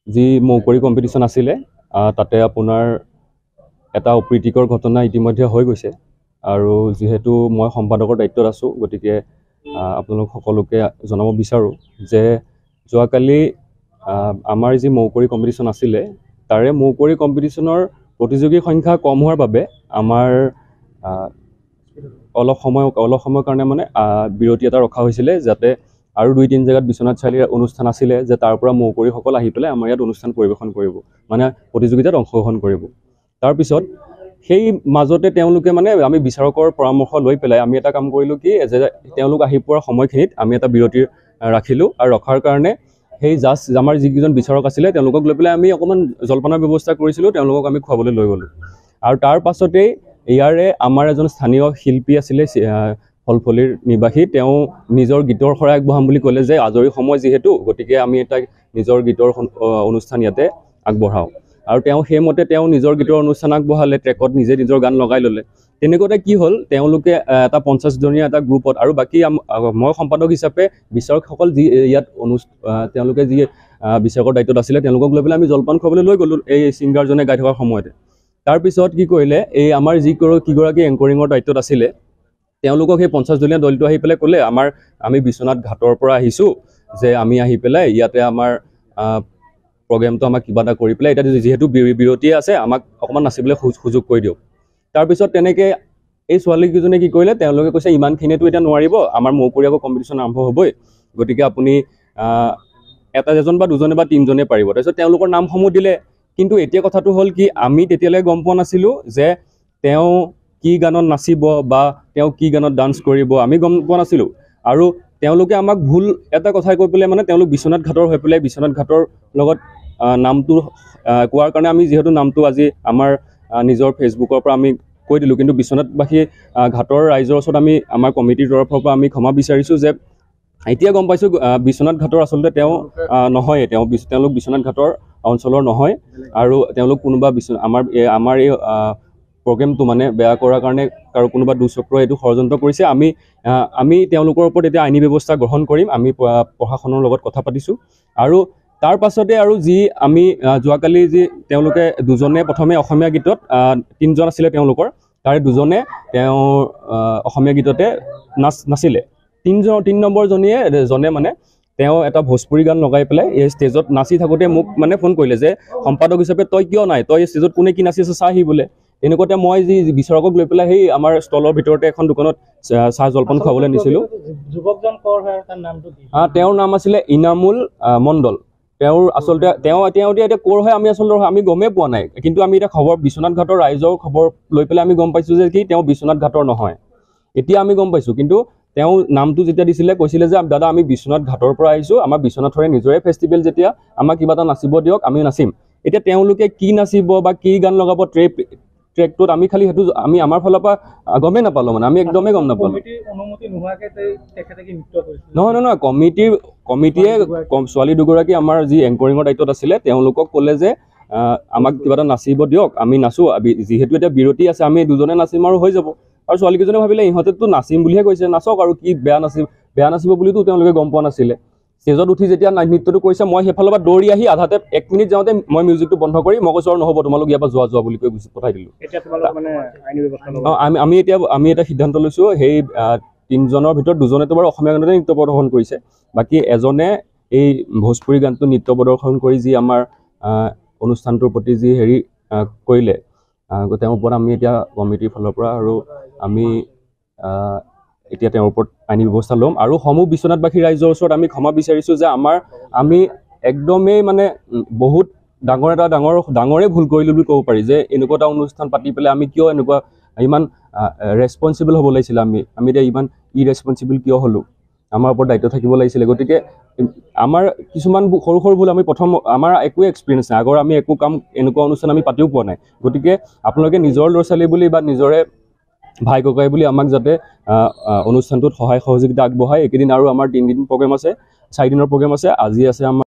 যি মৌকৰি কম্পিটিশ্যন আছিলে তাতে আপোনাৰ এটা অপ্ৰীতিকৰ ঘটনা ইতিমধ্যে হৈ গৈছে আৰু যেহেতু মই সম্পাদকৰ দায়িত্বত আছোঁ গতিকে আপোনালোক সকলোকে জনাব বিচাৰোঁ যে যোৱাকালি আমাৰ যি মৌকৰি কম্পিটিশ্যন আছিলে তাৰে মৌকৰি কম্পিটিশ্যনৰ প্ৰতিযোগীৰ সংখ্যা কম হোৱাৰ বাবে আমাৰ অলপ সময় কাৰণে মানে বিৰতি এটা ৰখা হৈছিলে যাতে আৰু 2-3 জেগাত বিশ্বনাথ চাৰিআলিৰ অনুষ্ঠান আছিলে যে তাৰ পৰা মৌকৰিসকল আহি পেলাই আমাৰ ইয়াত অনুষ্ঠান পৰিৱেশন কৰিব মানে প্ৰতিযোগিতাত অংশগ্ৰহণ কৰিব তাৰপিছত সেই মাজতে তেওঁলোকে মানে আমি বিচাৰকৰ পৰামৰ্শ লৈ পেলাই আমি এটা কাম কৰিলোঁ কি যে তেওঁলোক আহি পোৱাৰ সময়খিনিত আমি এটা বিৰতি ৰাখিলোঁ আৰু ৰখাৰ কাৰণে সেই জাজ আমাৰ যিকেইজন বিচাৰক আছিলে তেওঁলোকক লৈ পেলাই আমি অকণমান জলপানৰ ব্যৱস্থা কৰিছিলোঁ তেওঁলোকক আমি খুৱাবলৈ লৈ গ'লোঁ আৰু তাৰ পাছতেই ইয়াৰে আমাৰ এজন স্থানীয় শিল্পী আছিলে ফলফলিৰ নিবাসী তেওঁ নিজৰ গীতৰ শৰাই আগবঢ়াম বুলি ক'লে যে আজৰি সময় যিহেতু গতিকে আমি এটা নিজৰ গীতৰ অনুষ্ঠান ইয়াতে আগবঢ়াওঁ আৰু তেওঁ সেইমতে তেওঁ নিজৰ গীতৰ অনুষ্ঠান আগবঢ়ালে ট্ৰেকত নিজৰ গান লগাই ল'লে তেনেকুৱাতে কি হ'ল তেওঁলোকে এটা 50জনীয়া এটা গ্ৰুপত আৰু বাকী মই সম্পাদক হিচাপে বিচাৰকসকল যি ইয়াত তেওঁলোকে যি বিচাৰকৰ দায়িত্বত আছিলে তেওঁলোকক লৈ পেলাই আমি জলপান খুৱাবলৈ লৈ গ'লোঁ এই ছিংগাৰজনে গাই থকাৰ সময়তে তাৰপিছত কি কৰিলে এই আমাৰ কিগৰাকী এংকৰিঙৰ দায়িত্বত আছিলে তেওঁলোকক সেই 50জনীয়া দলটো আহি পেলাই ক'লে আমি বিশ্বনাথ ঘাটৰ পৰা আহিছোঁ যে আমি আহি পেলাই ইয়াতে আমাৰ প্ৰগ্ৰেমটো আমাক কিবা এটা কৰি পেলাই এতিয়া যিহেতু বিৰতিয়ে আছে আমাক অকণমান নাচিবলৈ সুযোগ কৰি দিয়ক তাৰপিছত তেনেকৈ এই ছোৱালীকেইজনে কি কৰিলে তেওঁলোকে কৈছে ইমানখিনিতো এতিয়া নোৱাৰিব আমাৰ মৌকৰি আকৌ কম্পিটিশ্যন আৰম্ভ হ'বই গতিকে আপুনি এজন বা দুজনে বা তিনিজনে পাৰিব তাৰপিছত তেওঁলোকৰ নামসমূহ দিলে কিন্তু এতিয়া কথাটো হ'ল কি আমি তেতিয়ালৈ গম পোৱা নাছিলোঁ যে তেওঁ কি গানত নাচিব বা তেওঁ কি গানত ডান্স কৰিব আমি গম পোৱা নাছিলোঁ আৰু তেওঁলোকে আমাক ভুল এটা কথাই কৈ পেলাই মানে তেওঁলোক বিশ্বনাথ ঘাটৰ হৈ পেলাই বিশ্বনাথ ঘাটৰ লগত নামটো কোৱাৰ কাৰণে আমি যিহেতু নামটো আজি আমাৰ নিজৰ ফেচবুকৰ পৰা আমি কৈ দিলোঁ কিন্তু বিশ্বনাথবাসী ঘাটৰ ৰাইজৰ ওচৰত আমি আমাৰ কমিটিৰ তৰফৰ পৰা আমি ক্ষমা বিচাৰিছোঁ যে এতিয়া গম পাইছোঁ বিশ্বনাথ ঘাটৰ আচলতে তেওঁ নহয় তেওঁলোক বিশ্বনাথ ঘাটৰ অঞ্চলৰ নহয় আৰু তেওঁলোক কোনোবা আমাৰ এই প্ৰগ্ৰেমটো মানে বেয়া কৰাৰ কাৰণে কাৰো কোনোবা দুচক্ৰই এইটো ষড়যন্ত্ৰ কৰিছে আমি তেওঁলোকৰ ওপৰত এতিয়া আইনী ব্যৱস্থা গ্ৰহণ কৰিম আমি প্ৰশাসনৰ লগত কথা পাতিছোঁ আৰু তাৰ পাছতে আৰু যি আমি যোৱাকালি যি তেওঁলোকে দুজনে প্ৰথমে অসমীয়া গীতত 3জন আছিলে তেওঁলোকৰ তাৰে দুজনে তেওঁ অসমীয়া গীততে নাছিলে 3 নম্বৰ জনে মানে তেওঁ এটা ভোজপুৰী গান লগাই পেলাই এই ষ্টেজত নাচি থাকোঁতে মোক মানে ফোন কৰিলে যে সম্পাদক হিচাপে তই কিয় নাই তই ষ্টেজত কোনে কি নাচি আছে চাহ আহি বোলে তেনেকুৱাতে মই যি বিচাৰকক লৈ পেলাই সেই আমাৰ ষ্টলৰ ভিতৰতে এখন দোকানত চাহ জলপান খুৱাবলৈ নিছিলোঁ তেওঁৰ নাম আছিলে ইনামুল মণ্ডল তেওঁৰ আচলতে তেওঁ এতিয়া ক'ৰ হয় আমি আচলতে আমি গমেই পোৱা নাই কিন্তু আমি এতিয়া খবৰ বিশ্বনাথ ঘাটৰ ৰাইজৰ খবৰ লৈ পেলাই আমি গম পাইছোঁ যে কি তেওঁ বিশ্বনাথ ঘাটৰ নহয় এতিয়া আমি গম পাইছোঁ কিন্তু তেওঁ নামটো যেতিয়া দিছিলে কৈছিলে যে দাদা আমি বিশ্বনাথ ঘাটৰ পৰা আহিছোঁ আমাৰ বিশ্বনাথৰে নিজৰে ফেষ্টিভেল যেতিয়া আমাক কিবা এটা নাচিব দিয়ক আমি নাচিম এতিয়া তেওঁলোকে কি নাচিব বা কি গান লগাব ট্ৰেকটোত আমি খালি সেইটো আমি আমাৰ ফালৰ পৰা গমেই নাপালোঁ মানে আমি একদমেই গম নাপালোঁ নহয় কমিটিয়ে ছোৱালী দুগৰাকী আমাৰ যি এংকৰিঙৰ দায়িত্বত আছিলে তেওঁলোকক ক'লে যে আমাক কিবা এটা নাচিব দিয়ক আমি নাচোঁ যিহেতু এতিয়া বিৰতি আছে আমি দুজনে নাচিম আৰু হৈ যাব আৰু ছোৱালীকেইজনে ভাবিলে ইহঁতেতো নাচিম বুলিহে কৈছে নাচক আৰু কি বেয়া নাচিব বুলিতো তেওঁলোকে গম পোৱা নাছিলে ষ্টেজত উঠি যেতিয়া নৃত্যটো কৰিছে মই সেইফালৰ পৰা দৌৰি আহি আধাতে 1 মিনিট যাওঁতে মই মিউজিকটো বন্ধ কৰি মই কৈছোঁ আৰু নহ'ব তোমালোক ইয়াৰ পৰা যোৱা বুলি কৈ পঠাই দিলোঁ আমি এটা সিদ্ধান্ত লৈছোঁ সেই 3জনৰ ভিতৰত 2জনেতো বাৰু অসমীয়া গানতে নৃত্য প্ৰদৰ্শন কৰিছে বাকী এজনে এই ভোজপুৰী গানটো নৃত্য প্ৰদৰ্শন কৰি যি আমাৰ অনুষ্ঠানটোৰ প্ৰতি যি হেৰি কৰিলে তেওঁৰ ওপৰত আমি এতিয়া কমিটিৰ ফালৰ পৰা আৰু আমি এতিয়া তেওঁৰ ওপৰত আইনী ব্যৱস্থা ল'ম আৰু সমূহ বিশ্বনাথবাসী ৰাইজৰ ওচৰত আমি ক্ষমা বিচাৰিছোঁ যে আমি একদমেই মানে বহুত ডাঙৰে ভুল কৰিলোঁ বুলি ক'ব পাৰি যে এনেকুৱা এটা অনুষ্ঠান পাতি পেলাই আমি কিয় এনেকুৱা ইমান ৰেছপনচিবল হ'ব লাগিছিলে আমি এতিয়া ইমান ইৰেছপনচিবল কিয় হ'লোঁ আমাৰ ওপৰত দায়িত্ব থাকিব লাগিছিলে গতিকে আমাৰ কিছুমান সৰু ভুল আমি আমাৰ একোৱে এক্সপিৰিয়েঞ্চ নাই আগৰ আমি একো কাম এনেকুৱা অনুষ্ঠান আমি পাতিও পোৱা নাই গতিকে আপোনালোকে নিজৰ ল'ৰা ছোৱালী বুলি বা নিজৰে ভাই ককাই বুলি আমাক যাতে অনুষ্ঠানটোত সহায় সহযোগিতা আগবঢ়ায় এইকেইদিন আৰু আমাৰ 3 দিন প্ৰগ্ৰেম আছে 4 দিনৰ প্ৰগ্ৰেম আছে আজি আছে আমাৰ